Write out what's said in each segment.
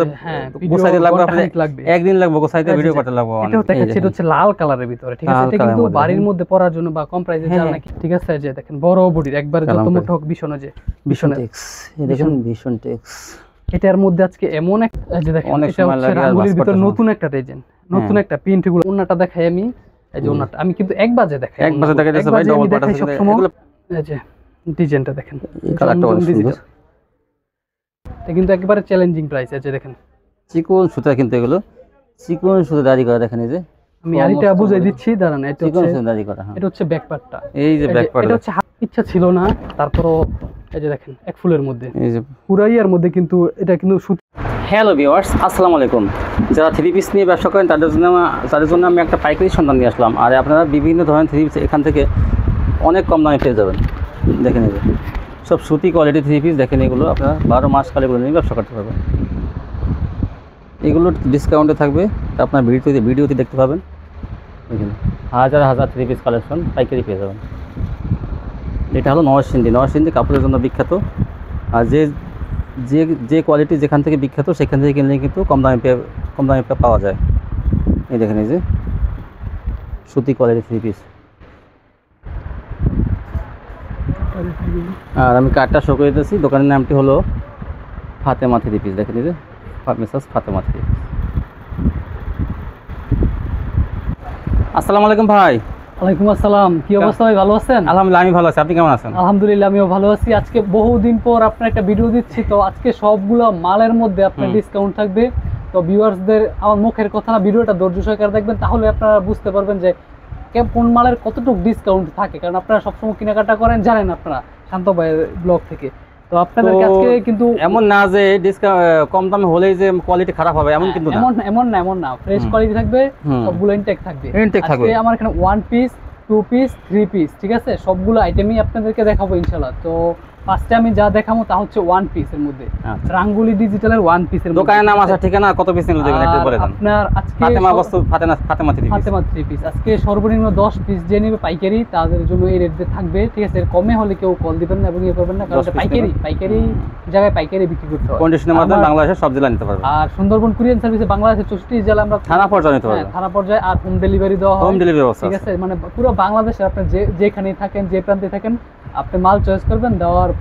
দেখা যায় গোছাইতে লাগবে একদিন লাগবে গোছাইতে ভিডিও করতে লাগবে। এটা দেখাচ্ছি, এটা হচ্ছে লাল কালারের ভিতরে, ঠিক আছে? এটা কিন্তু বাড়ির মধ্যে পরার জন্য বা কম প্রাইসে যারা নাকি, ঠিক আছে? যে দেখেন বড় বডির একবারে যত মোটা হোক ভীষণ, যে ভীষণ টেক্স, এই দেখুন ভীষণ টেক্স। এটার মধ্যে আজকে এমন এক, যে দেখেন এটা হচ্ছে রাঙ্গুলির ভিতর নতুন একটা ডিজাইন, নতুন একটা প্রিন্ট। গুলো ওন্নাটা দেখাই আমি, এই যে ওন্নাটা আমি কিন্তু এক বাজে দেখাই, এক বাজে দেখাইতেছে ভাই, ডবল পাটা সব সময়। এই যে ডিজাইনটা দেখেন, এই কালারটা অনেক সুন্দর। এটা কিন্তু একেবারে চ্যালেঞ্জিং প্রাইস আছে। দেখেন চিকন সুতা, কিন্তু এগুলো চিকন সুতা দাড়ি করা। দেখেন এই যে আমি আরিটা বুঝাই দিচ্ছি, দাঁড়ান। এটা চিকন সুতা দাড়ি করা, এটা হচ্ছে ব্যাক পার্টটা, এই যে ব্যাক পার্ট। এটা হচ্ছে ইচ্ছা ছিল না, তারপরও এই যে দেখেন এক ফুলের মধ্যে, এই যে পুরাইয়ার মধ্যে, কিন্তু এটা কিন্তু। হ্যালো ভিউয়ার্স, আসসালামু আলাইকুম। যারা থ্রি পিস নিয়ে ব্যবসা করেন তাদের জন্য আমি একটা পাইকারি সন্ধান নিয়ে আসলাম। আর আপনারা বিভিন্ন ধরনের থ্রি পিস এখান থেকে অনেক কম দামে পেয়ে যাবেন। দেখেন এই যে সব সুতি কোয়ালিটি থ্রি পিস। দেখেন এগুলো আপনারা 12 মাস কালে এগুলো নিয়ে ব্যবসা করতে পারবেন। এগুলো ডিসকাউন্টে থাকবে, আপনার ভিডিওতে দেখতে পাবেন। দেখেন হাজার হাজার থ্রি পিস কালেকশন পাইকারি পেয়ে যাবেন। এটা হলো নরসিংদী কাপড়ের জন্য বিখ্যাত। আর যে কোয়ালিটি যেখান থেকে বিখ্যাত সেখান থেকে কিনলে কিন্তু কম দামে পাওয়া যায়। এই দেখেন এই যে সুতি কোয়ালিটি থ্রি পিস। আর আমি কার্ডটা শো করে দিতেছি। দোকানের নামটি হলো ফাতেমা থ্রি পিস। দেখেন এই যে মিসেস ফাতেমা থ্রি পিস। আসসালামু আলাইকুম ভাই। ওয়ালাইকুম আসসালাম। কি অবস্থা ভাই, ভালো আছেন? আলহামদুলিল্লাহ আমি ভালো আছি, আপনি কেমন আছেন? আলহামদুলিল্লাহ আমিও ভালো আছি। আজকে বহুদিন পর আপনার একটা ভিডিও দিচ্ছি, তো আজকে সবগুলো মালের মধ্যে আপনার ডিসকাউন্ট থাকবে। তো ভিউয়ার্সদের আমার মুখের কথা না, ভিডিওটা ধৈর্য সহকারে দেখবেন, তাহলে আপনারা বুঝতে পারবেন যে কোন মালের কতটুকু ডিসকাউন্ট থাকে। কারণ আপনারা সবসময় কেনাকাটা করেন, জানেন আপনারা শান্ত ভাইয়ের ব্লগ থেকে। তো আপনাদের আজকে কিন্তু এমন না যে কম দামে হলেই যে কোয়ালিটি খারাপ হবে, এমন কিন্তু না। এমন না, ফ্রেশ কোয়ালিটি থাকবে, সবগুলো ইনটেক থাকবে। আজকে আমার এখানে 1 পিস 2 পিস 3 পিস, ঠিক আছে? সবগুলো আইটেমই আপনাদেরকে দেখাবো ইনশাআল্লাহ। তো ফার্স্টে আমি যা দেখাবো তা হচ্ছে 1 পিসের মধ্যে, রাঙ্গুলি ডিজিটালের 1 পিসের মধ্যে। দোকানের নাম আছে, ঠিকানা, কত পিস নিতে দেবেন একটু বলে দেন। আপনার আজকে ফাতেমা 3 পিস আজকে সর্বনিম্ন 10 পিস যে নেবে পাইকারি, তাদের জন্য এই রেটে থাকবে, ঠিক আছে? এর কমে হলে কেউ কল দিবেন না এবং ইয়ে করবেন না, কারণ পাইকারি জায়গায় পাইকারি বিক্রি করতে হয়। কন্ডিশনের মাধ্যমে বাংলাদেশের সব জেলা নিতে পারবেন। আর সুন্দরবন কুরিয়ার সার্ভিসে বাংলাদেশের 64 জেলা আমরা থানা পর্যায়ে নিতে পারবেন। থানা পর্যায়ে আর হোম ডেলিভারি দেওয়া হয়, হোম ডেলিভারি ব্যবস্থা, ঠিক আছে? মানে পুরো বাংলাদেশে আপনি যেখানেই থাকেন, যে প্রান্তে থাকেন, আপনি মাল চয়েস করবেন,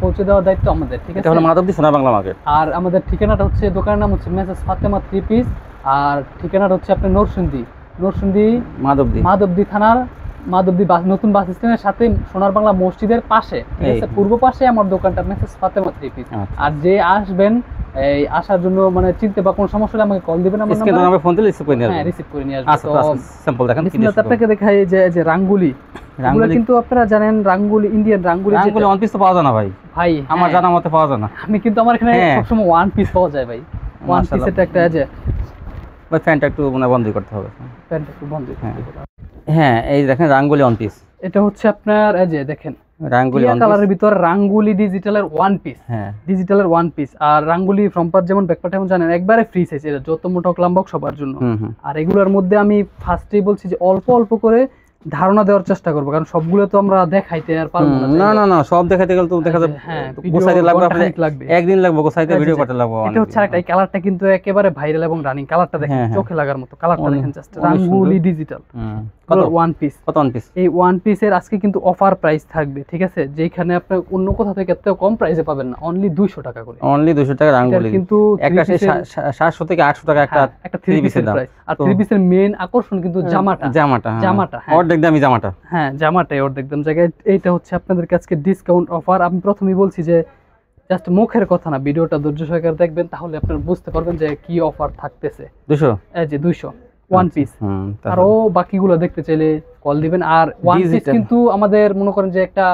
পৌঁছে দেওয়ার দায়িত্ব আমাদের, ঠিক আছে? এটা হলো মাধবদী সোনার বাংলা মার্কেট। আর আমাদের ঠিকানাটা হচ্ছে, দোকানের নাম হচ্ছে মেসেস ফাতেমা 3 পিস। আর ঠিকানাটা হচ্ছে আপনার নরসিংদী মাধবদী থানার নতুন বাস স্ট্যান্ডের সাথে সোনার বাংলা মসজিদের পাশে, ঠিক আছে? পূর্ব পাশে আমার দোকানটা মেসেস ফাতেমা 3 পিস। আর যে আসবেন এই আসার জন্য মানে চিনতে বা কোনো সমস্যা হলে আমাকে কল দিবেন, আমরা ফোন দিলে রিসিভ করে নিয়ে আসব। হ্যাঁ, রিসিভ করে নিয়ে আসব। আচ্ছা, স্যাম্পল দেখেন। আপনাকে দেখাই যে রাঙ্গুলি, কিন্তু আপনারা জানেন রাঙ্গুলি, ইন্ডিয়ান রাঙ্গুলি 1 পিস তো পাওয়া যায় না ভাই। আমার জানা মতে পাওয়া যায় না। আমি কিন্তু আমার এখানে সবসময় 1 পিস পাওয়া যায় ভাই। 1 পিস এটা একটা আছে ভাই। ফ্যানটা একটু বন্ধ করতে হবে, ফ্যানটা একটু বন্ধ করতে হবে। হ্যাঁ, এই দেখেন রাঙ্গুলি 1 পিস। এটা হচ্ছে আপনার এই যে দেখেন রাঙ্গুলি কালারের ভিতর রাঙ্গুলি ডিজিটালের 1 পিস। হ্যাঁ, ডিজিটালের 1 পিস। আর রাঙ্গুলি ফ্রন্ট পার্ট যেমন ব্যাক পার্ট যেমন জানেন একবারে ফ্রি সাইজ, এটা যত মোটা লম্বা সবার জন্য। আর এগুলোর মধ্যে আমি ফার্স্টেই বলছি যে অল্প অল্প করে ধারণা দেওয়ার চেষ্টা করবো, কারণ সবগুলো তো আমরা দেখাইতে আর পারবো না। না, সব দেখাইতে গেলে তো দেখা যাবে গোছাইতে লাগবে একদিন লাগবে, গোছাইতে ভিডিও করতে লাগবে। এটা হচ্ছে আরেকটা, এই কালারটা কিন্তু একেবারে ভাইরাল এবং রানিং কালারটা দেখেন, চোখে লাগার মতো কালারটা দেখেন জাস্ট। রাঙ্গুলি ডিজিটাল কালার 1 পিস। কত 1 পিস? এই 1 পিসের আজকে কিন্তু অফার প্রাইস থাকবে, ঠিক আছে? যেখানে আপনি অন্য কোথা থেকে এত কম প্রাইসে পাবেন না, অনলি 200 টাকা করে। অনলি 200 টাকা রাঙ্গুলি, কিন্তু একটা 700 থেকে 800 টাকা একটা 3 পিসের দাম। আর 3 পিসের মেইন আকর্ষণ কিন্তু জামাটা অর্ধেক দামি জামাটা। হ্যাঁ, জামাটাই অর্ধেক দাম জায়গায়। এইটা হচ্ছে আপনাদের কাছে ডিসকাউন্ট অফার। আমি প্রথমেই বলছি যে জাস্ট মুখের কথা না, ভিডিওটা ধৈর্য সহকারে দেখবেন, তাহলে আপনারা বুঝতে পারবেন যে কি অফার থাকতেছে। 200, এই যে 200 1 পিস। আরো বাকিগুলো দেখতে চাইলে কল দিবেন। আর 1 পিস কিন্তু আমাদের মনে করেন যে একটা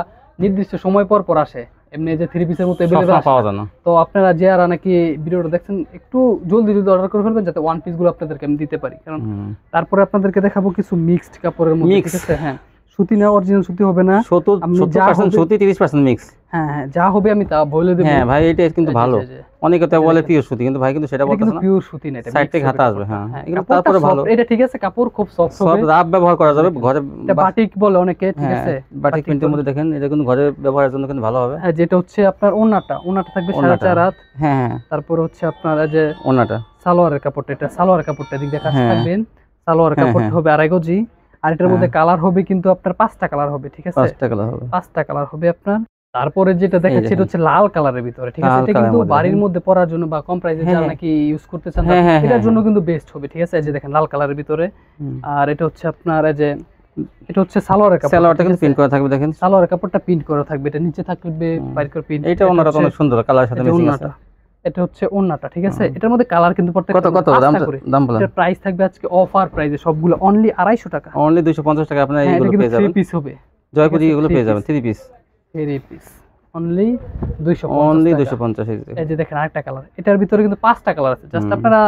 নির্দিষ্ট সময় পর পর আসে, এমনি যে 3 পিসের মতো अवेलेबल পাওয়া যায় না। তো আপনারা যারা নাকি ভিডিওটা দেখছেন একটু জলদি অর্ডার করে ফেলবেন, যাতে 1 পিস গুলো আপনাদেরকে আমি দিতে পারি। কারণ তারপরে আপনাদেরকে দেখাবো কিছু মিক্সড কাপড়ের মধ্যে, ঠিক আছে? হ্যাঁ, সুতি না, অরিজিনাল সুতি হবে না। 70% সুতি, 30% মিক্স। হ্যাঁ হ্যাঁ, যা হবে আমি তা বলে দেব। হ্যাঁ ভাই, এটা কিন্তু ভালো। অনেকে তো বলে পিওর সুতি, কিন্তু ভাই কিন্তু সেটা বলতেছে না, কিন্তু পিওর সুতি না, এটা সাইড থেকে হাতা আসবে। হ্যাঁ, এগুলো কাপড়টা তারপরে ভালো, এটা ঠিক আছে, কাপড় খুব সফট হবে, সব রাফ ব্যবহার করা যাবে ঘরে। এটা বাটিক বলে অনেকে, ঠিক আছে, বাটিক প্রিন্টের মধ্যে দেখেন, এটা কিন্তু ঘরে ব্যবহারের জন্য কিন্তু ভালো হবে। হ্যাঁ, যেটা হচ্ছে আপনার ওন্নাটা থাকবে 4.5 হাত। হ্যাঁ, তারপর হচ্ছে আপনার এই যে ওন্নাটা, সালোয়ারের কাপড়টা, এটা সালোয়ারের কাপড়টা দিক দিয়ে কাজ থাকবেন। সালোয়ারের কাপড়টা হবে 2.5 গজি। আর এটার মধ্যে কালার হবে কিন্তু আপনার 5টা কালার হবে, ঠিক আছে, 5টা কালার হবে, 5টা কালার হবে আপনার। তারপরে যেটা দেখাচ্ছি এটা হচ্ছে লাল কালারের ভিতরে, ঠিক আছে, এটা কিন্তু বাড়ির মধ্যে পরার জন্য বা কম প্রাইসে যারা নাকি ইউজ করতে চান এটার জন্য কিন্তু বেস্ট হবে, ঠিক আছে। এই যে দেখেন লাল কালারের ভিতরে। আর এটা হচ্ছে আপনার এই যে এটা হচ্ছে সালোয়ারের কাপড়, সালোয়ারটা কিন্তু প্রিন্ট করা থাকবে, দেখেন সালোয়ারের কাপড়টা প্রিন্ট করা থাকবে, এটা নিচে থাকবে বাইরে করে প্রিন্ট। এটা ওন্নাটা অনেক সুন্দর কালারের সাথে ম্যাচিং আছে। এটা হচ্ছে ওন্নাটা, ঠিক আছে। এটার মধ্যে কালার কিন্তু প্রত্যেকটা কত দাম বলেন? এটার প্রাইস থাকবে আজকে অফার প্রাইসে সবগুলো অনলি 250 টাকা, অনলি 250 টাকা আপনারা এইগুলো পেয়ে যাবেন। 3 পিস হবে, জয়পুরি এগুলো পেয়ে যাবেন 3 পিস, 3 পিস অনলি 250, অনলি 250। এই যে দেখেন আরেকটা কালার, এটার ভিতরে কিন্তু 5টা কালার আছে, জাস্ট আপনারা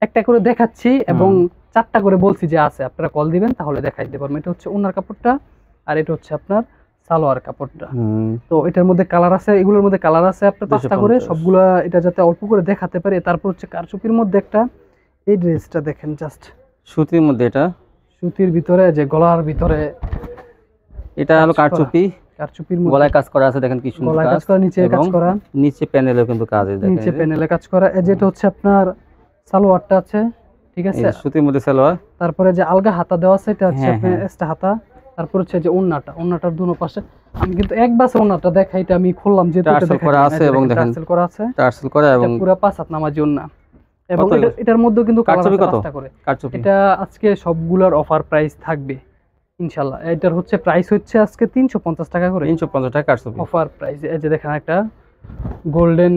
একটা করে দেখাচ্ছি এবং 4টা করে বলছি যে আছে, আপনারা কল দিবেন তাহলে দেখাই দিতে পারবো। এটা হচ্ছে ওন্নার কাপড়টা, আর এটা হচ্ছে আপনার সালোয়ার কাপড়টা। তো এটার মধ্যে কালার আছে, এগুলোর মধ্যে কালার আছে আপনার 5টা করে, সবগুলা এটা যাতে অল্প করে দেখাতে পারি। তারপর হচ্ছে কারচুপির মধ্যে একটা, এই ড্রেসটা দেখেন জাস্ট সুতির মধ্যে, এটা সুতির ভিতরে যে গলার ভিতরে এটা হলো কারচুপি, কারচুপির মধ্যে গলায় কাজ করা আছে, দেখেন কি সুন্দর গলায় কাজ করা, নিচে কাজ করা, নিচে প্যানেলেও কিন্তু কাজ আছে, দেখেন নিচে প্যানেলে কাজ করা। এই যেটা হচ্ছে আপনার সালোয়ারটা আছে, ঠিক আছে, সুতির মধ্যে সালোয়ার। তারপরে যে আলগা হাতা দেওয়া আছে, এটা হচ্ছে আপনার এক্সট্রা হাতা। তারপর হচ্ছে যে ওন্নাটার দুনো পাশে আমি কিন্তু একবার ওন্নাটা দেখাই, এটা আমি খুললাম যে টার্সেল করা আছে এবং দেখেন টার্সেল করা আছে, টার্সেল করা এবং পুরো 5 হাত নামাজি ওন্না। এবং এটার মধ্যে কিন্তু কালার আছে 5টা করে। এটা আজকে সবগুলোর অফার প্রাইস থাকবে ইনশাআল্লাহ। এটার হচ্ছে প্রাইস হচ্ছে আজকে 350 টাকা করে, 350 টাকা কারচুপি অফার প্রাইস। এই যে দেখেন একটা গোল্ডেন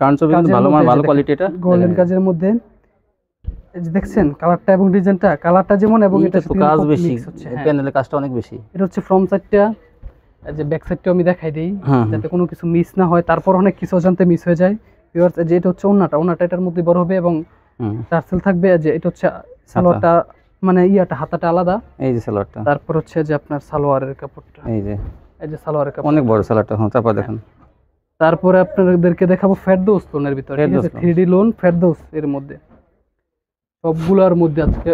কারচুপি, ভালো ভালো কোয়ালিটি, এটা গোল্ডেন কাজের মধ্যে। এই যে দেখছেন কালারটা এবং ডিজাইনটা, কালারটা যেমন এবং এটা কাজ বেশি, প্যানেলের কাজটা অনেক বেশি। এটা হচ্ছে ফ্রন্ট সাইডটা, এই যে ব্যাক সাইডটাও আমি দেখাই দেই যাতে কোনো কিছু মিস না হয়, তারপর অনেক কিছু অজান্তে মিস হয়ে যায়। ভিউয়ার্স, যে এটা হচ্ছে ওন্নাটা এটার মধ্যে বড় হবে এবং টার্সেল থাকবে। যে এটা হচ্ছে সালোয়ারটা, মানে হাতাটা আলাদা, এই যে সালোয়ারটা। তারপর হচ্ছে যে আপনার সালোয়ারের কাপড়টা, এই যে সালোয়ারের কাপড় অনেক বড় সালোয়ারটা। তারপর দেখেন, তারপরে আপনাদেরকে দেখাবো ফেরদৌস লোনের ভিতরে, 3D লোন ফেরদৌস এর মধ্যে। সবগুলোর মধ্যে আজকে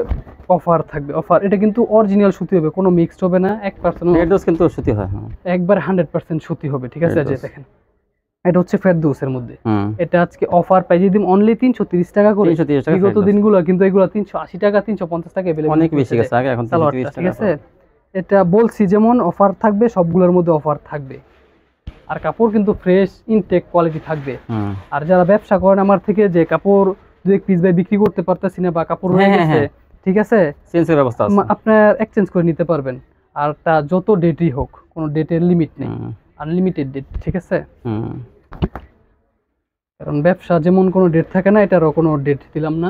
অফার থাকবে, অফার। এটা কিন্তু অরিজিনাল সুতি হবে, কোনো মিক্সড হবে না, 1% ফেরদৌস কিন্তু সুতি হয়, একবার 100% সুতি হবে, ঠিক আছে। যে দেখেন এটা হচ্ছে ফেরদৌসের মধ্যে, এটা আজকে অফার প্রাইস দিম অনলি 330 টাকা করে। বিগত দিনগুলো কিন্তু এগুলো 380 টাকা 350 টাকা अवेलेबल, অনেক বেশি গেছে আগে, এখন 330 টাকা, ঠিক আছে। এটা বলছি যেমন অফার থাকবে, সবগুলোর মধ্যে অফার থাকবে। আর কাপড় কিন্তু ফ্রেশ ইনটেক কোয়ালিটি থাকবে। আর যারা ব্যবসা করেন আমার থেকে, যে কাপড় 2-1 পিস বাই বিক্রি করতে পারতেছি না বা কাপড় হয়ে গেছে, ঠিক আছে, চেঞ্জের ব্যবস্থা আছে, আপনার এক্সচেঞ্জ করে নিতে পারবেন। আর তা যত ডেটই হোক, কোনো ডেটের লিমিট নেই, আনলিমিটেড ডেট, ঠিক আছে। কারণ ব্যবসা যেমন কোনো ডেট থাকে না, এটারও কোনো ডেট দিলাম না।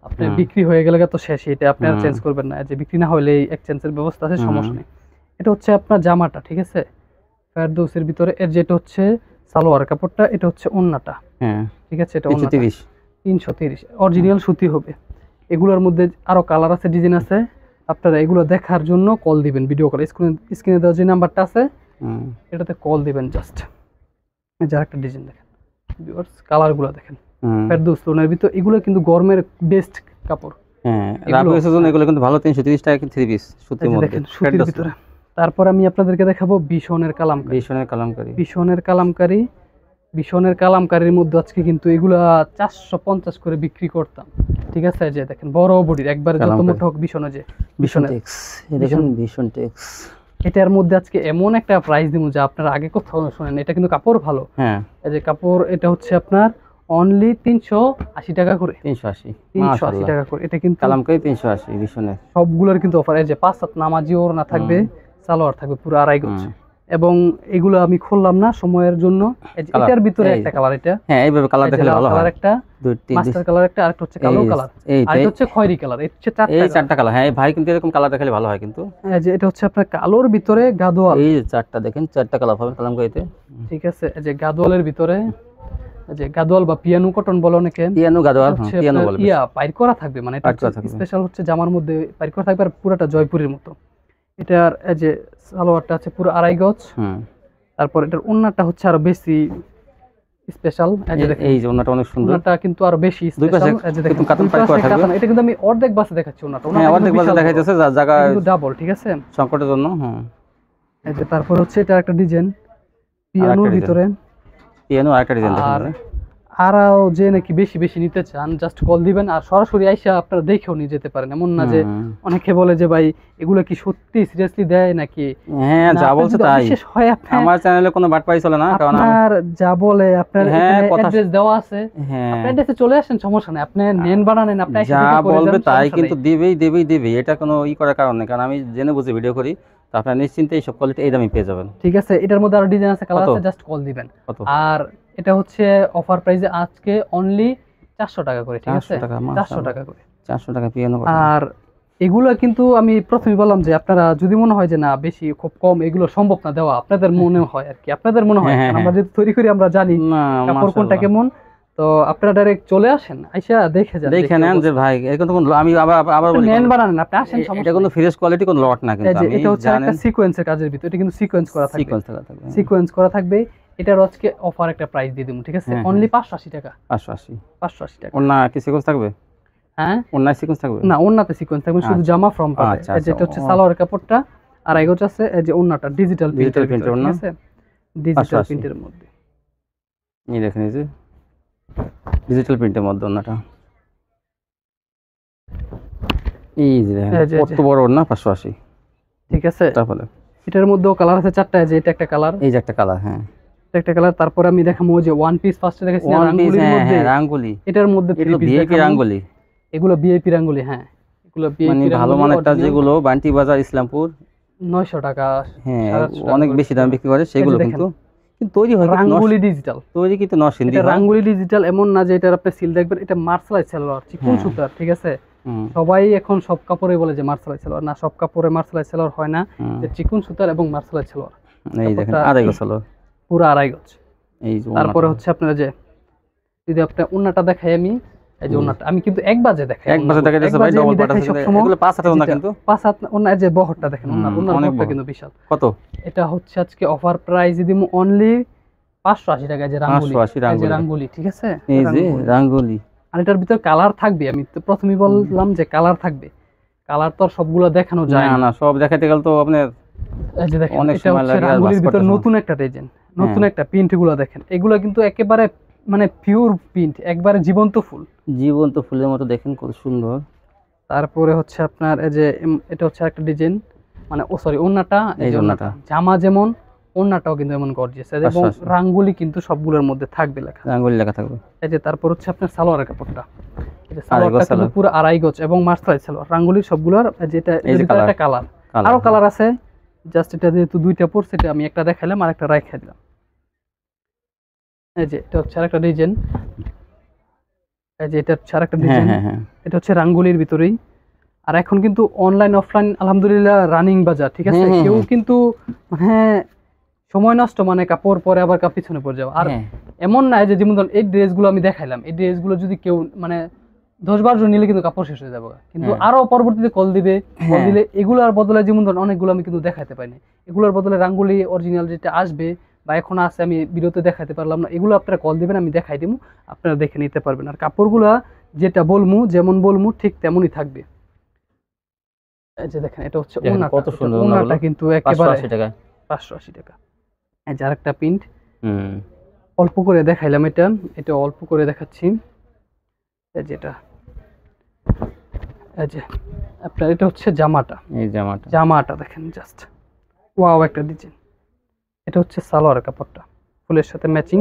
আপনার বিক্রি হয়ে গেলে তো শেষ, এটা আপনি আর চেঞ্জ করবেন না। যে বিক্রি না হলে এক্সচেঞ্জের ব্যবস্থা আছে, সমস্যা নেই। এটা হচ্ছে আপনার জামাটা, ঠিক আছে, ফেরদৌসের ভিতরে। এর যেটা হচ্ছে সালোয়ার কাপড়টা, এটা হচ্ছে ওন্নাটা, ঠিক আছে। এটা 330 অরিজিনাল সুতি হবে। এগুলোর মধ্যে আরো কালার আছে, ডিজাইন আছে। আপনারা এগুলো দেখার জন্য কল দিবেন, ভিডিও কল, স্ক্রিনে দেওয়া যে নাম্বারটা আছে এটাতে কল দিবেন জাস্ট। এই যে একটা ডিজাইন দেখেন ভিউয়ার্স, কালারগুলো দেখেন, ফেরদৌস লোনের ভিতর। এগুলো কিন্তু গরমের বেস্ট কাপড়, এগুলো কিন্তু ভালো। 330 টাকা 3 পিস সুতির মধ্যে, সুতির ভিতরে। তারপর আমি আপনাদেরকে দেখাবো বিশনের কালামকারী, বিশনের কালামকারীর মধ্যে আজকে কিন্তু এগুলা 450 করে বিক্রি করতাম, ঠিক আছে। যে দেখেন বড় বডির, একবার যত মোটা হোক বিশনে, যে ভীষণ টেক্স, এটার মধ্যে আজকে এমন একটা প্রাইস দিব যে আপনারা আগে কোথাও শুনেন। এটা কিন্তু কাপড় ভালো, এই যে কাপড়, এটা হচ্ছে আপনার অনলি 380 টাকা করে, 380 টাকা করে। এটা কিন্তু কালামকারী 380 ভীষণের, সবগুলোর কিন্তু অফার। এই যে 5 হাত নামাজি ওড়না থাকবে, সালোয়ার থাকবে পুরো 2.5 গজ। এবং এগুলো আমি খুললাম না সময়ের জন্য। এটার ভিতরে একটা কালার, এটা এইভাবে কালার দেখলে ভালো হয়, একটা মাস্টার কালার, একটা আরেকটা হচ্ছে কালো কালার, আর এটা হচ্ছে খয়েরি কালার। এই হচ্ছে চারটা কালার। ভাই কিন্তু এরকম কালার দেখালে ভালো হয় কিন্তু। যে এটা হচ্ছে আপনার কালোর ভিতরে গাদোয়াল, এই চারটা দেখেন, 4টা কালার পাবেন কালামকারীতে, ঠিক আছে। এই যে গাদোয়ালের ভিতরে, যে গাদোয়াল বা পিয়ানো কটন বলে অনেকে, গাদোয়াল, পিয়ানো বলে, পাইর করা থাকবে, মানে এটা স্পেশাল হচ্ছে জামার মধ্যে পাইর করা থাকবে, আর পুরোটা জয়পুরের মতো। এটার এই যে সালোয়ারটা আছে পুরো আড়াই গজ। তারপর এটার ওন্নাটা হচ্ছে আরো বেশি স্পেশাল। এই যে দেখেন এই যে ওন্নাটা অনেক সুন্দর, ওন্নাটা কিন্তু আরো বেশি দুই পাশে স্পেশাল। এই যে দেখেন কাতান পাই করা থাকবে। এটা কিন্তু আমি অর্ধেক বাসে দেখাচ্ছি ওন্নাটা, হ্যাঁ অর্ধেক বাসে দেখাইতেছে যা জায়গা কিন্তু ডাবল, ঠিক আছে, সংকটের জন্য। এই যে তারপর হচ্ছে এটা একটা ডিজাইন পিয়ানোর ভিতরে, পিয়ানো আরেকটা ডিজাইন আর দেখেন। আরও যে নাকি বেশি বেশি নিতে চান জাস্ট কল দিবেন, আর সরাসরি আইসা আপনারা দেখেও নিয়ে যেতে পারেন। এমন না যে অনেকে বলে যে ভাই এগুলো কি সত্যি সিরিয়াসলি দেয় নাকি। হ্যাঁ যা বলছে তাই, বিশেষ হয় আমার চ্যানেলে কোনো বাটপাই চলে না, কারণ আপনার যা বলে আপনার অ্যাড্রেস দেওয়া আছে, আপনি অ্যাড্রেসে চলে আসেন, সমস্যা নেই, আপনি নেন বানানেন, আপনি যা বলবে তাই কিন্তু দিবেই, এটা কোনো ই করার কারণ নেই, কারণ আমি জেনে বুঝে ভিডিও করি, তো আপনারা নিশ্চিন্তে এইসব কোয়ালিটি এই দামে পেয়ে যাবেন। ঠিক আছে, এটার মধ্যে আরো ডিজাইন আছে, কালার আছে, জাস্ট কল দিবেন। আর এটা হচ্ছে অফার প্রাইসে আজকে অনলি 400 টাকা করে, ঠিক আছে, 400 টাকা করে, 400 টাকা পিয়ানো। আর এগুলো কিন্তু আমি প্রথমে বললাম যে আপনারা যদি মনে হয় যে না বেশি খুব কম এগুলো সম্ভব না দেওয়া, আপনাদের মনে হয় আর কি, আপনাদের মনে হয়, আমরা যেহেতু তৈরি করি আমরা জানি কাপড় কোনটা কেমন, তো আপনারা ডাইরেক্ট চলে আসেন, আইসা দেখে যান, দেখে নেন যে ভাই এরকম তো আমি আবার বলি নেন বানান, আপনি আসেন, এটা কোনো ফ্রেশ কোয়ালিটি কোন লট না, কিন্তু এটা হচ্ছে একটা সিকোয়েন্সের কাজের ভিতর, এটা কিন্তু সিকোয়েন্স করা থাকবে, সিকোয়েন্স করা থাকবে। এটার আজকে অফার একটা প্রাইস দিয়ে দেব, ঠিক আছে, অনলি 580 টাকা, 580 টাকা। ওন্না কি সিকোয়েন্স থাকবে? হ্যাঁ ওন্না সিকোয়েন্স থাকবে না, ওন্নাতে সিকোয়েন্স থাকবে, শুধু জামা ফ্রম পাবে। যেটা হচ্ছে সালোয়ার কাপড়টা আর আইগোচ আছে, এই যে ওন্নাটা ডিজিটাল প্রিন্টের, ঠিক আছে, ডিজিটাল প্রিন্টের মধ্যে, এই দেখেন, এই যে ডিজিটাল প্রিন্টের মধ্যে ওন্নাটা, এই যে কত বড় ওন্না, 580, ঠিক আছে। তারপরে এটার মধ্যেও কালার আছে 4টা, যে এটা একটা কালার, এই যে একটা কালার, হ্যাঁ একটা কালার। তারপর আমি দেখাবো যে ওয়ান পিস, ফার্স্টে দেখাচ্ছি রাঙ্গুলির মধ্যে, রাঙ্গুলি, এটার মধ্যে ভিআইপি রাঙ্গুলি, এগুলো ভিআইপি রাঙ্গুলি, হ্যাঁ এগুলো ভিআইপি রাঙ্গুলি, ভালো মানেরটা, যেগুলো বান্টি বাজার ইসলামপুর 900 টাকা, হ্যাঁ অনেক বেশি দাম বিক্রি করে সেগুলো, কিন্তু তৈরি হয় রাঙ্গুলি ডিজিটাল, তৈরি কিন্তু নরসিংদী, এটা রাঙ্গুলি ডিজিটাল। এমন না যে এটার আপনি সিল দেখবেন, এটা মার্শালাই সালোয়ার, চিকন সুতার, ঠিক আছে। সবাই এখন সব কাপড়ে বলে যে মার্শালাই সালোয়ার, না সব কাপড়ে মার্শালাই সালোয়ার হয় না, যে চিকন সুতার এবং মার্শালাই সালোয়ার, এই দেখেন আড়াই গজ সালোয়ার, পুরো আড়াই গজ। এই যে তারপরে হচ্ছে আপনারা যে যদি আপনি ওন্নাটা দেখাই, আমি এই যে ওন্নাটা আমি কিন্তু এক বাজে দেখাই, এক বাজে দেখাইতেছে ভাই, ডবল পাটা আছে, এগুলো 5 হাত ওন্না, কিন্তু 5 হাত ওন্না, এই যে বহরটা দেখেন, ওন্নার বহরটা কিন্তু বিশাল। কত? এটা হচ্ছে আজকে অফার প্রাইস দিমু অনলি 580 টাকা, যে রাঙ্গুলি, এই যে রাঙ্গুলি, ঠিক আছে, এই যে রাঙ্গুলি। আর এটার ভিতর কালার থাকবে, আমি তো প্রথমেই বললাম যে কালার থাকবে, কালার তো সবগুলো দেখানো যায় না, সব দেখাতে গেলে তো আপনার এই যে দেখেন, এটা হচ্ছে রাঙ্গুলির ভিতর নতুন একটা ডিজাইন, নতুন একটা প্রিন্ট, গুলো দেখেন, এগুলো কিন্তু একেবারে মানে পিওর প্রিন্ট, একবারে জীবন্ত ফুল, জীবন্ত ফুলের মতো, দেখেন কত সুন্দর। তারপরে হচ্ছে আপনার এই যে এটা হচ্ছে একটা ডিজাইন, মানে সরি ওন্নাটা, এই যে ওন্নাটা জামা যেমন, ওন্নাটাও কিন্তু এমন গর্জিয়াস, এবং রাঙ্গুলি কিন্তু সবগুলোর মধ্যে থাকবে লেখা, রাঙ্গুলি লেখা থাকবে, এই যে। তারপর হচ্ছে আপনার সালোয়ারের কাপড়টা, এই যে সালোয়ারটা কিন্তু পুরো আড়াই গজ এবং মার্শালাই সালোয়ার, রাঙ্গুলির সবগুলোর, যেটা একটা কালার, আরো কালার আছে, জাস্ট এটা যেহেতু দুইটা পড়ছে, এটা আমি একটা দেখাইলাম আর একটা রাইখা দিলাম। এই যে এটা হচ্ছে আরেকটা ডিজাইন, এই যে এটা হচ্ছে আরেকটা ডিজাইন, এটা হচ্ছে রাঙ্গুলির ভিতরেই। আর এখন কিন্তু অনলাইন অফলাইন আলহামদুলিল্লাহ রানিং বাজার, ঠিক আছে, কেউ কিন্তু মানে সময় নষ্ট, মানে কাপড় পরে আবার পিছনে পড়ে যাবে। আর এমন না যে যেমন এই ড্রেসগুলো আমি দেখাইলাম, এই ড্রেসগুলো যদি কেউ মানে 10-12 জন নিলে কিন্তু কাপড় শেষ হয়ে যাবে, কিন্তু আরো পরবর্তীতে কল দিবে, কল দিলে এগুলোর বদলে যেমন ধরুন অনেকগুলো আমি কিন্তু দেখাতে পাইনি, এগুলোর বদলে রাঙ্গুলি অরিজিনাল যেটা আসবে বা এখন আছে আমি ভিডিওতে দেখাতে পারলাম না, এগুলো আপনারা কল দিবেন, আমি দেখাই দিব, আপনারা দেখে নিতে পারবেন। আর কাপড়গুলা যেটা বলমু, যেমন বলমু ঠিক তেমনই থাকবে। এই যে দেখেন, এটা হচ্ছে ওন্নাটা, কত সুন্দর ওন্নাটা, কিন্তু একেবারে 580 টাকা, 580 টাকা। এই যে আরেকটা প্রিন্ট, অল্প করে দেখাইলাম, এটা অল্প করে দেখাচ্ছি, এই যেটা, এই যে আপনার এটা হচ্ছে জামাটা, এই জামাটা দেখেন, জাস্ট ওয়াও একটা ডিজাইন। এটা হচ্ছে সালোয়ার কাপড়টা ফুলের সাথে ম্যাচিং।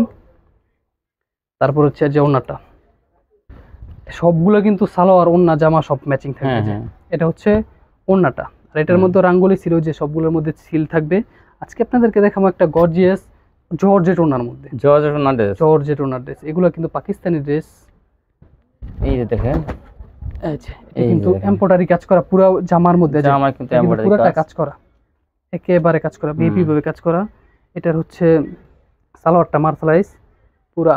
তারপর হচ্ছে যে ওন্নাটা, সবগুলো কিন্তু সালোয়ার ওন্না জামা সব ম্যাচিং থাকবে। এটা হচ্ছে ওন্নাটা, আর এটার মধ্যে রাঙ্গুলি ছিল, যে সবগুলোর মধ্যে সিল থাকবে। আজকে আপনাদেরকে দেখাবো একটা গর্জিয়াস জর্জেট ওন্নার মধ্যে, জর্জেট ওন্নার ড্রেস, এগুলো কিন্তু পাকিস্তানি ড্রেস। এই যে দেখেন, এই যে এটা কিন্তু এমব্রয়ডারি কাজ করা, পুরো জামার মধ্যে জামা কিন্তু এমব্রয়ডারি কাজ করা, একেবারে কাজ করা, ভিপি ভাবে কাজ করা। এটার হচ্ছে সালোয়ারটা মার্শালাইজ, পুরো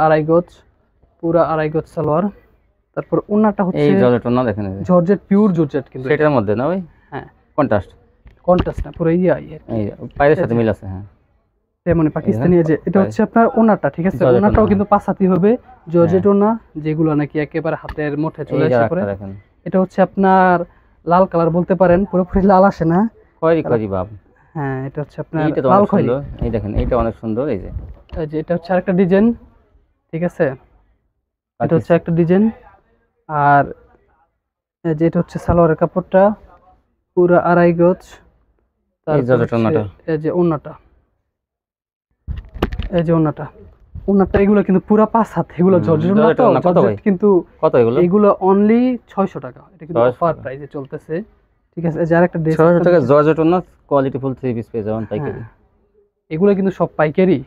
আড়াই গজ সালোয়ার। তারপর ওন্নাটা হচ্ছে এই জর্জেট ওন্না, দেখেন জর্জেট, পিওর জর্জেট, কিন্তু এটার মধ্যে না ভাই, হ্যাঁ কন্ট্রাস্ট কন্ট্রাস্ট না পুরো ইয়া ইয়া এই পায়ের সাথে মিল আছে, হ্যাঁ তেমনি পাকিস্তানি যে এটা হচ্ছে আপনার ওনাটা, ঠিক আছে? জর্জেট ওনাটাও ওড়না। কিন্তু পাঁচাতি হবে, জর্জেট ওনা, যেগুলো নাকি একেবারে হাতের মুঠে চলে এই যে আসে আরেকটা পরে। দেখেন, এটা হচ্ছে আপনার লাল কালার বলতে পারেন, পুরোপুরি লাল আসে না। খয়েরি খয়েরি ভাব। হ্যাঁ, এটা হচ্ছে আপনার এইটা তো লাল অনেক খয়েরি। সুন্দর, এই দেখেন এইটা অনেক সুন্দর। এই যে এই যে এটা হচ্ছে আরেকটা ডিজাইন, ঠিক আছে? এটা হচ্ছে একটা ডিজাইন। আর এই যে এটা হচ্ছে সালোয়ারের কাপড়টা পুরো 2.5 গজ। এই জর্জেট ওড়নাটা। এই যে ওড়নাটা, এই যে ওড়নাটা, ওড়নাটা এগুলো কিন্তু পুরা 5 হাত, এগুলো জর্জেট ওড়না জর্জেট তো, ওড়না কত জর্জেট ভাই? কিন্তু কত এগুলো? এগুলো অনলি 600 টাকা। এটা কিন্তু 600 অফার টাকা। প্রাইসে চলতেছে, ঠিক আছে? এই যে আরেকটা ড্রেস 600 টাকা জর্জেট ওড়না, কোয়ালিটি ফুল 3 পিস পেয়ে যাবেন পাইকারি। এগুলো কিন্তু সব পাইকারি,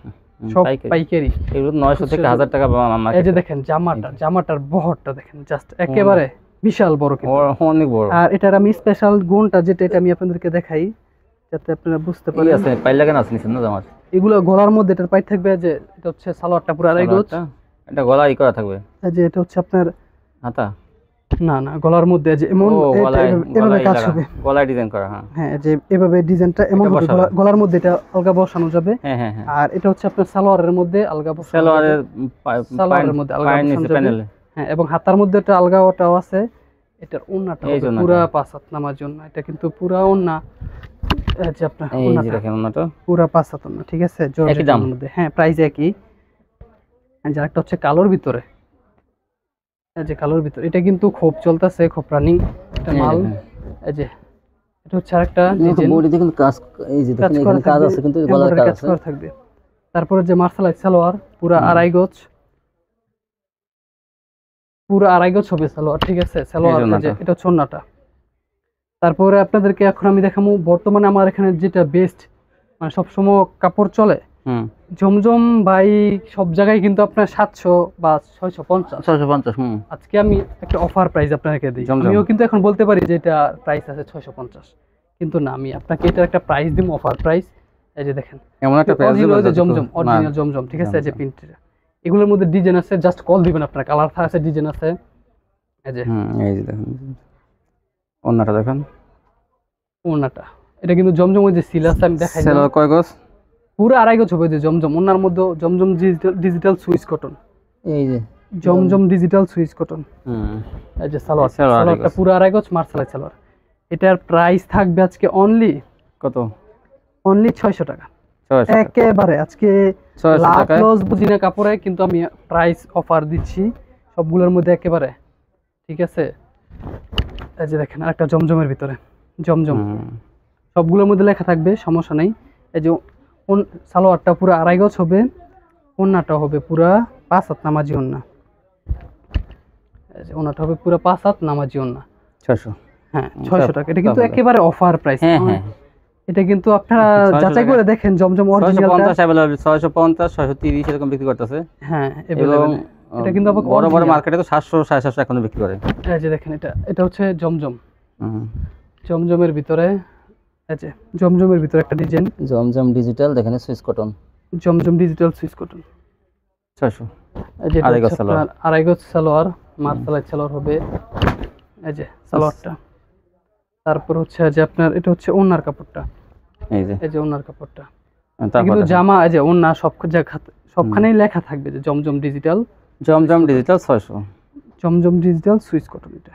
সব পাইকারি। এগুলো 900 থেকে 1000 টাকা এই যে দেখেন জামাটা, জামাটার বহরটা দেখেন, জাস্ট একেবারে বিশাল বড় কিন্তু। অনেক বড়। আর এটার আমি স্পেশাল গুণটা যেটা, এটা আমি আপনাদেরকে দেখাই যাতে আপনারা বুঝতে এই পারেন। আছে পাইল লাগে না, নিছেন না জামার? এগুলো গলার মধ্যে এটার পাইট থাকবে, যে এটা হচ্ছে সালোয়ারটা পুরো 2.5 গজ। এটা গলা ই করা থাকবে, এই যে এটা হচ্ছে আপনার, হাতা। না না, গলার মধ্যে যে এমন ও গলায়, এভাবে কাজ হবে। গলায় ডিজাইন করা, হ্যাঁ হ্যাঁ, যে এভাবে ডিজাইনটা এমন এটা হবে, বসানো। গলার মধ্যে এটা আলগা বসানো যাবে। হ্যাঁ হ্যাঁ হ্যাঁ। আর এটা হচ্ছে আপনার সালোয়ারের মধ্যে আলগা বসানো যাবে। সালোয়ারের সালোয়ারের মধ্যে আলগা পায়ের বসানো নিচে যাবে। প্যানেলে। হ্যাঁ, এবং হাতার মধ্যে একটা আলগা ওটাও আছে। এটার ওন্নাটা এই যে ওন্নাটা। পুরা 5 হাত নামার জন্য, এটা কিন্তু পুরা ওন্না। এই যে আপনার এই যে ওন্নাটা দেখেন ওন্নাটা পুরা 5 হাত ওন্না, ঠিক আছে? জর্জেটের দাম? মধ্যে, হ্যাঁ প্রাইস একই। আর যে একটা হচ্ছে কালোর ভিতরে, এই যে কালোর ভিতরে, এটা কিন্তু খুব চলতেছে, খুব রানিং একটা এই মাল। দেখেন। এই যে এটা হচ্ছে আরেকটা ডিজাইন, বডিতে কিন্তু কাজ, এই যে দেখেন এখানে কাজ আছে, কিন্তু গলায় কাজ আছে। করা থাকবে। তারপরে যে মার্শালাইজ সালোয়ার পুরা 2.5 গজ, পুরো 2.5 গজ হবে সালোয়ার, ঠিক আছে? সালোয়ার এই যে এটা হচ্ছে ওন্নাটা। তারপরে আপনাদেরকে এখন আমি দেখাবো বর্তমানে আমার এখানে যেটা বেস্ট, মানে সবসময় কাপড় চলে, হুম জমজম ভাই সব জায়গায় কিন্তু আপনার 700 বা 650। 650। হুম আজকে আমি একটা অফার প্রাইস আপনাকে দিই। জমজম। আমিও কিন্তু এখন বলতে পারি যে এটা প্রাইস আছে 650, কিন্তু না, আমি আপনাকে এটার একটা প্রাইস দিব, অফার প্রাইস। এই যে দেখেন এমন একটা প্রাইস অরিজিনাল দিবেন জমজম, অরিজিনাল জমজম, ঠিক আছে? এই যে প্রিন্টটা, এগুলোর মধ্যে ডিজাইন আছে, জাস্ট কল দিবেন আপনার, কালার আছে, ডিজাইন আছে। এই যে এই যে দেখেন ওন্নাটা দেখেন, ওন্নাটা, এটা কিন্তু জমজম, ওই যে সিল আছে আমি দেখাই দিলাম। সেলোয়ার কয় গজ? পুরো 2.5 গজ হবে। যে জমজম ওন্নার মধ্যে জমজম ডিজিটাল সুইচ কটন, এই যে জমজম ডিজিটাল সুইচ কটন। হুম এই যে সালোয়ার, সালোয়ার সালোয়ারটা পুরো 2.5 গজ মার্শালাই সালোয়ার। এটার প্রাইস থাকবে আজকে অনলি কত? 600 টাকা। 600 টাকা। একেবারে আজকে 600 লাখ টাকায় লস বুঝি না কাপড়ে, কিন্তু আমি প্রাইস অফার দিচ্ছি সবগুলোর মধ্যে একেবারে, ঠিক আছে? এই যে দেখেন আরেকটা জমজমের ভিতরে, জমজম সবগুলোর মধ্যে লেখা থাকবে, সমস্যা নেই। এই যে সালোয়ারটা পুরো 2.5 গজ হবে, ওন্নাটা হবে পুরা 5 হাত নামাজি ওন্না। এই যে ওন্নাটা হবে পুরা 5 হাত নামাজি ওন্না। 600। হ্যাঁ 600 টাকা। এটা কিন্তু একেবারে অফার প্রাইস। হ্যাঁ হ্যাঁ, এটা কিন্তু আপনারা 600 যাচাই করে দেখেন, জমজম অরিজিনালটা। 650 अवेलेबल, 650 630 এরকম বিক্রি করতেছে। হ্যাঁ এবং अवेलेबल। এটা কিন্তু আবার বড় বড় original। মার্কেটে তো 700 750 এখনো বিক্রি করে। এই যে দেখেন এটা হচ্ছে জমজম, হুম জমজমের ভিতরে, এই যে জমজমের ভিতরে একটা ডিজাইন, জমজম ডিজিটাল দেখেন, সুইস কটন জমজম ডিজিটাল সুইচ কটন। 600। এই যে 2.5 গজ সালোয়ার। 2.5 গজ সালোয়ার, মার্শালাই সালোয়ার হবে। এই যে সালোয়ারটা। তারপর হচ্ছে যে আপনার এটা হচ্ছে ওন্নার কাপড়টা, এই যে ওন্নার কাপড়টা। কিন্তু জামা, এই যে ওন্না সব সবখানেই লেখা থাকবে যে জমজম ডিজিটাল, জমজম ডিজিটাল 600। জমজম ডিজিটাল সুইচ কটন এটা।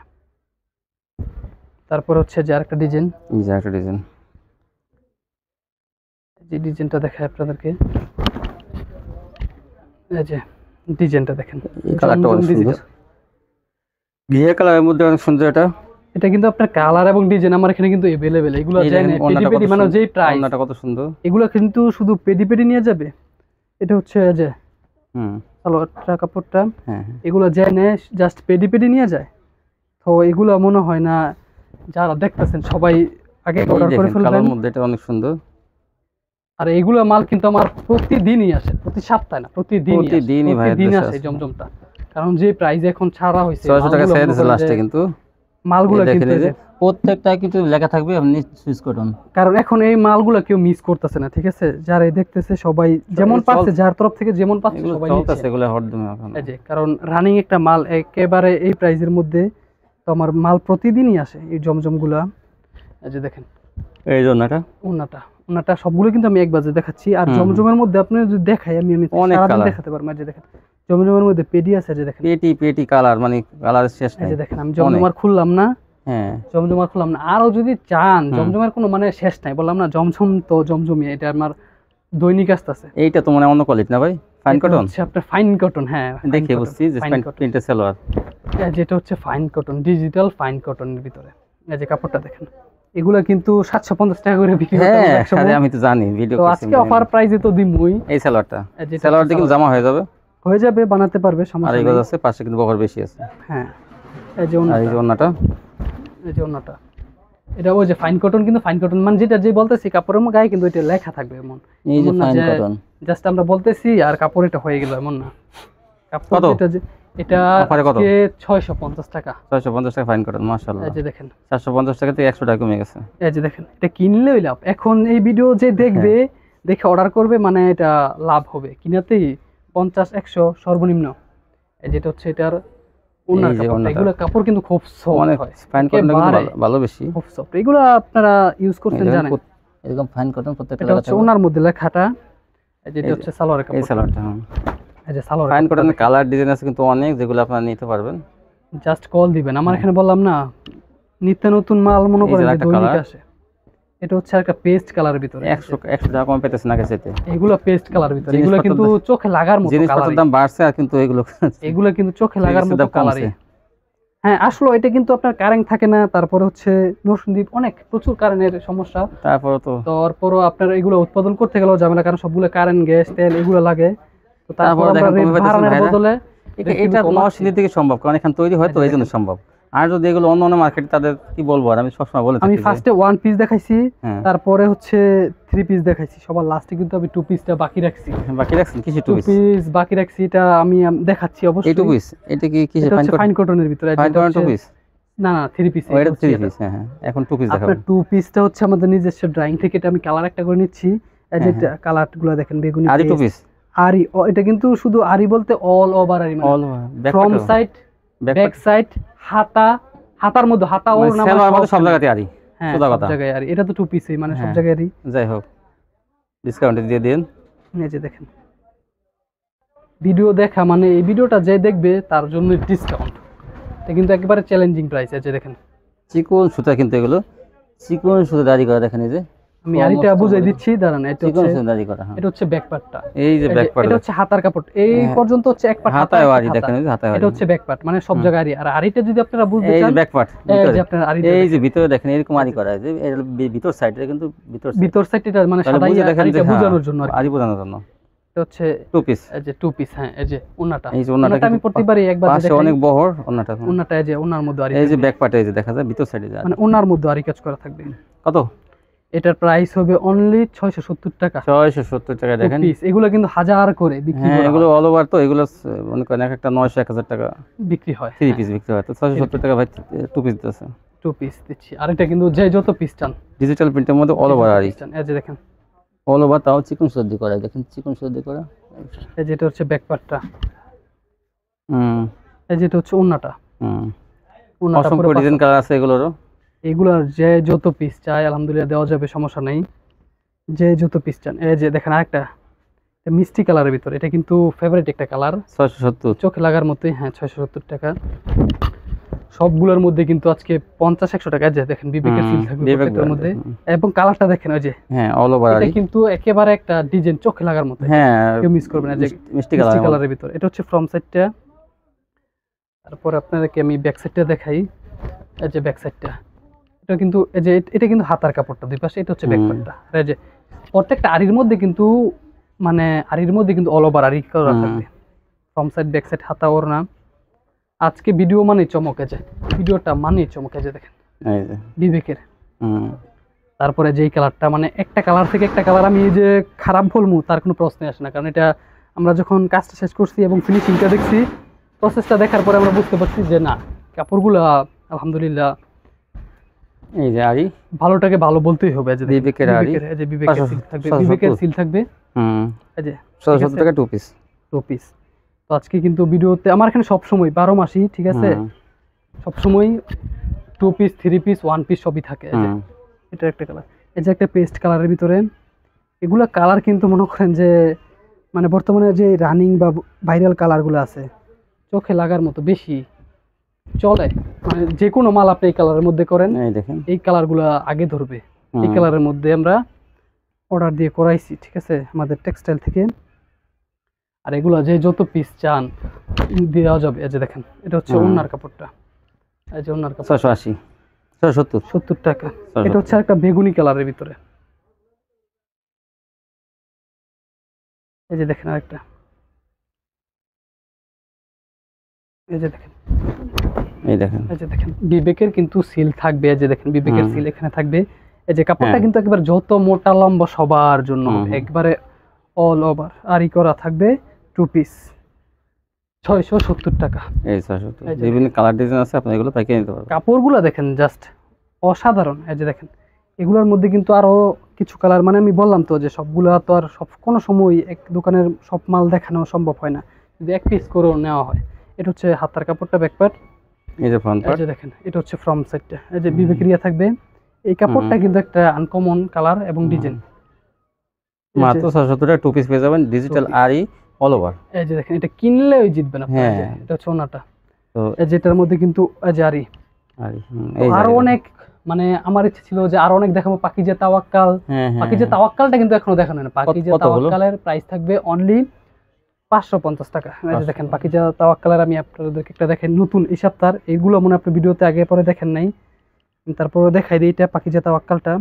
তারপর হচ্ছে যে আরেকটা ডিজাইন, এই যে একটা ডিজাইন, যে ডিজাইনটা দেখায় আপনাদেরকে। এই যে ডিজাইনটা দেখেন, এই কালারটা অনেক সুন্দর, ঘিয়ে কালারের মধ্যে অনেক সুন্দর। এটা কিন্তু আপনার কালার এবং ডিজাইন আমার এখানে কিন্তু अवेलेबल। এগুলো জানেন পেডি পেডি, মানে যেই প্রাইস, ওন্নাটা কত সুন্দর। এগুলো কিন্তু শুধু পেডি পেডি নিয়ে যাবে। এটা হচ্ছে যে হুম সালোয়ারটা কাপড়টা, হ্যাঁ এগুলো জানে জাস্ট পেডি পেডি নিয়ে যায়। তো এগুলো মনে হয় না যারা দেখতেছেন সবাই আগে অর্ডার করে ফেলবেন। কালার মধ্যে এটা অনেক সুন্দর। আর এগুলো মাল কিন্তু আমার প্রতিদিনই আসে, প্রতি সপ্তাহে না, প্রতিদিনই ভাই আসে জমজমটা। কারণ যে প্রাইস এখন ছাড়া হয়েছে 600 টাকা সেল দিছে লাস্টে, কিন্তু মালগুলো দেখেন কিন্তু এই যে প্রত্যেকটা কিন্তু লেখা থাকবে আপনি সুইস কটন। কারণ এখন এই মালগুলো কেউ মিস করতেছে না, ঠিক আছে? যারা দেখতেছে সবাই যেমন পাচ্ছে, যার তরফ থেকে যেমন পাচ্ছে সবাই চলতেছে এগুলো হরদমে এখন। এই যে কারণ রানিং একটা মাল একেবারে এই প্রাইসের মধ্যে, তো আমার মাল প্রতিদিনই আসে এই জমজমগুলা। এই যে দেখেন এই জন্যটা ওনাটা ওনাটা সবগুলো কিন্তু আমি এক বাজে দেখাচ্ছি। আর হুম। জমজমের মধ্যে আপনি যদি দেখাই আমি অনেক সারাদিন colour। দেখাতে পারবো। এই যে দেখেন জমজমের মধ্যে পেডি আছে, এই যে দেখেন, পেটি পেটি কালার, মানে কালার শেষ এই নেই। যে দেখেন আমি জমজমার খুললাম না, হ্যাঁ জমজমার খুললাম না। আরো যদি চান হুম। জমজমের কোনো মানে শেষ নাই, বললাম না জমজম তো জমজমই, এটা আমার দৈনিক আসতেছে। এইটা তো মানে অন্য কোয়ালিটি না ভাই, ফাইন এটা কটন হচ্ছে আপনার ফাইন কটন, হ্যাঁ দেখে বুঝছি যে প্রিন্টের সালোয়ার। যেটা হচ্ছে ফাইন কটন, ডিজিটাল ফাইন কটনের ভিতরে। এই যে কাপড়টা দেখেন, এগুলা কিন্তু 750 টাকা করে বিক্রি করতে হ্যাঁ হবে এক সময়। আরে আমি তো জানি ভিডিও তো করছি। আজকে অফার প্রাইসে তো দিমুই। এই সালোয়ারটা, এই যেটা সালোয়ার দিয়ে হচ্ছে কিন্তু জামা হয়ে যাবে, হয়ে যাবে, বানাতে পারবে, আর সমস্যা এই নেই। গজ আছে পাশে কিন্তু বহর বেশি আছে। হ্যাঁ এই যে আর এই যে ওন্নাটা, ওন্নাটা, এই যে ওন্নাটা, এটা ওই যে ফাইন কটন, কিন্তু ফাইন কটন মানে যেটা যে বলতেছি কাপড়ের গায়ে কিন্তু এটা লেখা থাকবে এমন। এই যে ফাইন কটন জাস্ট আমরা বলতেছি আর কাপড় এটা হয়ে গেল এমন না। কাপড় কত? এটা অফারে কত? আজকে 650 টাকা। 650 টাকা ফাইন কটন, মাশাআল্লাহ। এই যে দেখেন 750 টাকা থেকে 100 টাকা কমে গেছে। এই যে দেখেন, এটা কিনলেই লাভ। এখন এই ভিডিও যে দেখবে, দেখে অর্ডার করবে, মানে এটা লাভ হবে। কিনাতেই 50-100 সর্বনিম্ন। এই যেটা হচ্ছে এটার ওন্নার এই যে কাপড়, ওন্নাটা। এগুলো কাপড় কিন্তু খুব অনেক সফট হয়, ফাইন কটন কিন্তু একেবারে ভালো বেশি। খুব সফট। এগুলো আপনারা ইউজ করছেন জানেন। এরকম ফাইন কটন প্রত্যেকটা এটা হচ্ছে লাগা ওনার মধ্যে লেখাটা। এই যে এটা এই যে- হচ্ছে সালোয়ারের এই কাপড়, সালোয়ারটা। এই যে সালোয়ার ফাইন কটনের কালার ডিজাইন আছে কিন্তু অনেক, যেগুলো আপনারা নিতে পারবেন। জাস্ট কল দিবেন। আমার এখানে বললাম না নিত্য নতুন মাল মনে এই যে করেন যে একটা দৈনিক colour। আসে। এটা হচ্ছে একটা পেস্ট কালারের ভিতরে, 100 টাকা কম পেতেছে না কাছে। এগুলো পেস্ট কালারের ভিতরে, এগুলো জিনিসপত্র কিন্তু চোখে লাগার মতো জিনিসপত্রের কালার, দাম বাড়ছে, আর কিন্তু এগুলো এগুলো কিন্তু চোখে লাগার জিনিসের মতো দাম কালারই। কমছে। হ্যাঁ আসলে এটা কিন্তু আপনার কারেন্ট থাকে না, তারপরে হচ্ছে নরসিংদীপ অনেক প্রচুর কারেন্টের সমস্যা। তারপরে তো তারপরও আপনার এগুলো উৎপাদন করতে গেলেও ঝামেলা, কারণ সবগুলো কারেন্ট, গ্যাস, তেল এগুলো লাগে। তো তারপর তারপরে আমরা দেখেন রেট কমে পাইতেছেন বাড়ানোর ভাইরা। বদলে এটা নরসিংদী থেকে সম্ভব, কারণ এখানে তৈরি হয় তো, এই জন্য সম্ভব। আর যদি এগুলো অন্য অন্য মার্কেটে, তাদের কি বলবো, আর আমি সবসময় বলে আমি থাকি যে- ফার্স্টে 1 পিস দেখাইছি, হ্যাঁ। তারপরে হচ্ছে 3 পিস দেখাইছি, সবার লাস্টে কিন্তু আমি 2 পিসটা বাকি রাখছি। বাকি রাখছেন কিছু 2 টু পিস। পিস বাকি রাখছি, এটা আমি দেখাচ্ছি এই অবশ্যই। টু পিস এটা কি কিসের এটা ফাইন হচ্ছে ফাইন কটনের ভিতরে, ফাইন যেটা কটন টু হচ্ছে- পিস? না না 3 পিস। ও এটা 3 পিস। হ্যাঁ হ্যাঁ, এখন টু পিস দেখাবো। আপনার 2 পিসটা হচ্ছে আমাদের নিজস্ব ড্রয়িং থেকে, এটা আমি কালার একটা করে নিচ্ছি। এই যে কালার গুলো দেখেন, বেগুনি, আর টু পিস আরি, এটা কিন্তু শুধু আরি বলতে অল ওভার আরি, মানে all from side, back side, হাতার মধ্যে হাতা ওর নাম সব জায়গাতে আরি। হ্যাঁ সোজা সব কথা। জায়গায় আরি। এটা তো 2 পিসই, মানে সব হ্যাঁ। জায়গায় আরি। যাই হোক, ডিসকাউন্টে দিয়ে দিন। এই যে দেখেন, ভিডিও দেখা মানে এই ভিডিওটা যে দেখবে তার জন্য ডিসকাউন্ট। এটা কিন্তু একেবারে চ্যালেঞ্জিং প্রাইস। এই যে দেখেন, চিকন সুতা, কিন্তু এগুলো চিকন সুতা দাড়ি করা, দেখেন এই যে আমি আরিটা বুঝাই দিচ্ছি, দাঁড়ান। এটা চিকন হচ্ছে সুতা দাড়ি করা। হ্যাঁ এটা হচ্ছে ব্যাক পার্টটা, এই যে ব্যাক পার্ট, এটা হচ্ছে হাতার কাপড়। এই হ্যাঁ। পর্যন্ত হচ্ছে এক পার্ট হাতায় আরি, দেখেন এই যে হাতায় আরি। এটা হচ্ছে ব্যাক পার্ট, মানে সব জায়গায় আরি। আর আরিটা যদি আপনারা বুঝতে এই চান, যে ব্যাক পার্ট, এই যে আপনার আরিটা এই যে ভিতরে দেখেন এরকম আরি করা, যে এর ভিতর সাইড, এটা কিন্তু ভিতর side। ভিতর সাইড, এটা মানে তাহলে সাদা বুঝে দেখেন যে আরিটা হ্যাঁ, বোঝানোর জন্য আর কি। আরি বোঝানোর জন্য। এটা হচ্ছে টু পিস। এই যে 2 পিস। হ্যাঁ এই যে ওন্নাটা, এই যে ওন্নাটা ওন্নাটা আমি কিন্তু প্রতিবারই একবার পাশে দেখাই। অনেক বহর ওন্নাটা। ওন্নাটা এই যে ওন্নার মধ্যে আরি, এই যে ব্যাক পার্টে এই যে দেখা যায় ভিতর সাইডে যায়। মানে ওন্নার মধ্যে আরি কাজ করা থাকবে। কত? এটার প্রাইস হবে অনলি 670 টাকা 670 টাকা। দেখেন পিস। এগুলো কিন্তু হাজার করে বিক্রি হ্যাঁ, করা এগুলো হয়, অল ওভার তো, এগুলো মনে করেন একটা 900-1000 টাকা বিক্রি হয়। 3 পিস বিক্রি হয়, তো 670 টাকা ভাই টু পিস দিতেছে। 2 পিস দিচ্ছি। আর এটা কিন্তু যে যত পিস চান, ডিজিটাল প্রিন্টের মধ্যে অল ওভার আরি, এই যে দেখেন, অল ওভার, তাও চিকন সুতা দিয়ে করা। দেখেন চিকন সুতা দিয়ে করা। এই যেটা হচ্ছে ব্যাক পার্টটা, হুম এই যেটা হচ্ছে ওন্নাটা। হুম, ওন্নাটা অসংখ্য পুরো ডিজাইন কালার আছে এগুলোরও। এগুলার যে যত পিস চাই আলহামদুলিল্লাহ দেওয়া যাবে, সমস্যা নেই। যে যত পিস চান। এই যে দেখেন আরেকটা মিষ্টি কালারের ভিতরে, এটা কিন্তু ফেভারিট একটা কালার, 670। চোখে লাগার মতোই। হ্যাঁ 670 টাকা। সবগুলোর মধ্যে কিন্তু আজকে 50-100 টাকা। যে দেখেন বিবেকের সিল থাকবে বিবেক প্রত্যেকটার brand, মধ্যে, হুম। এবং কালারটা দেখেন ওই যে, হ্যাঁ অল ওভার এটা আরি। কিন্তু একেবারে একটা ডিজাইন চোখে লাগার মতো, হ্যাঁ কেউ মিস করবে না। যে মিষ্টি মিষ্টি কালার। কালারের ভিতর, এটা হচ্ছে ফ্রম সাইডটা। তারপর আপনাদেরকে আমি ব্যাক সাইডটা দেখাই। এই যে ব্যাক সাইডটা, এটা কিন্তু এই যে এটা কিন্তু হাতার কাপড়টা দুই পাশে, এটা হচ্ছে ব্যাক পার্টটা। আর এই যে প্রত্যেকটা আরির মধ্যে কিন্তু, মানে আরির মধ্যে কিন্তু অল ওভার আরি করা থাকবে, ফ্রম সাইড, ব্যাক সাইড, হাতা, ওড়না। আজকে ভিডিও মানে চমকে যায়, ভিডিওটা মানে চমকে যায়। দেখেন এই যে বিবেকের। হুম, তারপরে যেই কালারটা, মানে একটা কালার থেকে একটা কালার আমি এই যে খারাপ বলবো তার কোনো প্রশ্নই আসে না, কারণ এটা আমরা যখন কাজটা শেষ করছি এবং ফিনিশিংটা দেখছি, প্রসেসটা দেখার পরে আমরা বুঝতে পারছি যে না, কাপড়গুলো আলহামদুলিল্লাহ এই যে আরি, ভালোটাকে ভালো বলতেই হবে। এই যে বিবেকের আরি, এই যে বিবেকের সিল থাকবে, 670 বিবেকের সিল থাকবে। হুম, এই যে 670 টাকা টু পিস। 2 পিস। তো আজকে কিন্তু ভিডিওতে আমার এখানে সব সময় 12 মাসই, ঠিক আছে, সব সময় 2 পিস, 3 পিস, 1 পিস সবই থাকে। এই যে এটা একটা কালার, এই যে একটা পেস্ট কালারের ভিতরে, এগুলা কালার কিন্তু মনে করেন যে মানে বর্তমানে যে রানিং বা ভাইরাল কালারগুলো আছে চোখে লাগার মতো বেশি চলে, মানে যে কোনো মাল আপনি এই কালারের মধ্যে করেন এই দেখেন এই কালারগুলো আগে ধরবে। এই কালারের মধ্যে আমরা অর্ডার দিয়ে করাইছি, ঠিক আছে, আমাদের টেক্সটাইল থেকে। আর এগুলা যে যত পিস চান দেওয়া যাবে। এই যে দেখেন এটা হচ্ছে ওড়নার কাপড়টা, এই যে ওড়নার কাপড় 680 670 70 টাকা। 670 এটা হচ্ছে একটা বেগুনি কালারের ভিতরে, এই যে দেখেন আরেকটা, এই যে দেখেন, এই দেখেন এই যে দেখেন বিবেকের কিন্তু সিল থাকবে। এই যে দেখেন বিবেকের সিল এখানে থাকবে। এই যে কাপড়টা হ্যাঁ। কিন্তু একবার যত মোটা লম্বা সবার জন্য একবারে অল ওভার আরি করা থাকবে। 2 পিস 670 টাকা। এই 670 বিভিন্ন কালার ডিজাইন আছে, আপনি এগুলো পাইকারি নিতে পারবেন। কাপড়গুলো দেখেন জাস্ট অসাধারণ। এই যে দেখেন এগুলোর মধ্যে কিন্তু আরো কিছু কালার, মানে আমি বললাম তো যে সবগুলা তো আর সব কোনো সময় এক দোকানের সব মাল দেখানো সম্ভব হয় না, যদি এক পিস করেও নেওয়া হয়। এটা হচ্ছে হাতার কাপড়টা, ব্যাকপার্ট। এই যে ফ্রন্ট এই পার্ট, যে দেখেন এটা হচ্ছে ফ্রন্ট সাইডটা, এই যে বিবেকের ইয়া থাকবে। এই কাপড়টা কিন্তু একটা আনকমন কালার এবং ডিজাইন। মাত্র 670 টাকা 2 পিস পেয়ে যাবেন, ডিজিটাল আরি অল ওভার। এই যে দেখেন এটা কিনলেই জিতবেন আপনি। এই যে হ্যাঁ। এটা হচ্ছে ওনাটা, তো এই যেটার মধ্যে কিন্তু এই যে আরি আরি আরো অনেক, মানে আমার ইচ্ছে ছিল যে আরো অনেক দেখাবো। পাকিজা তাওয়াক্কাল, পাকিজা তাওয়াক্কালটা কিন্তু এখনো দেখানো হয় না। পাকিজা তাওয়াক্কালের প্রাইস থাকবে অনলি 550 টাকা। এই যে দেখেন পাকিজা তাওয়াক্কালের আমি আপনাদেরকে একটা দেখেন নতুন এই সপ্তাহের, এইগুলো মনে আপনি ভিডিওতে আগে পরে দেখেন নাই, তারপরে দেখাই দিই। এটা পাকিজা তাওয়াক্কালটা,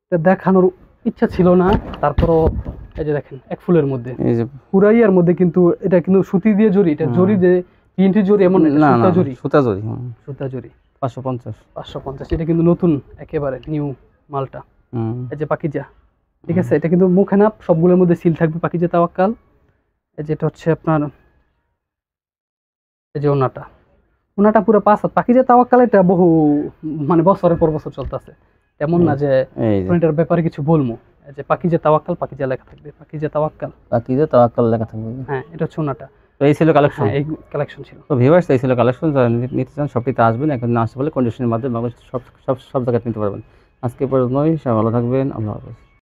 এটা দেখানোর ইচ্ছা ছিল না, তারপরও এই যে দেখেন এক ফুলের মধ্যে এই যে পুরাইয়ার মধ্যে কিন্তু এটা কিন্তু সুতি দিয়ে জরি, এটা জরি যে প্রিন্ট জরি এমন না, না সুতা না জরি, সুতা জরি, সুতা জরি 550। 550। এটা কিন্তু নতুন একেবারে নিউ মালটা। এই যে পাকিজা, ঠিক আছে, এটা কিন্তু মুখে না সবগুলোর মধ্যে সিল থাকবে পাকিজা তাওয়াক্কাল। এই যেটা হচ্ছে আপনার এই যে ওনাটা, ওনাটা পুরো 5 হাত। পাকিজা তাওয়াক্কাল এটা বহু মানে বছরের পর বছর চলতেছে, এমন না যে এই যে এটার ব্যাপারে কিছু বলবো। এই যে পাকিজা তাওয়াক্কাল, পাকিজা লেখা থাকবে, পাকিজা তাওয়াক্কাল। পাকিজা তাওয়াক্কাল লেখা থাকবে। হ্যাঁ এটা হচ্ছে ওনাটা। তো এই ছিল কালেকশন। হ্যাঁ এই কালেকশন ছিল। তো ভিউয়ার্স এই ছিল কালেকশন, যারা নিতে চান শপটিতে আসবেন, এখন না আসতে পারলে কন্ডিশনের মাধ্যমে বাংলাদেশ সব জায়গায় নিতে পারবেন। আজকে পর্যন্তই, সবাই ভালো থাকবেন, আল্লাহ হাফেজ।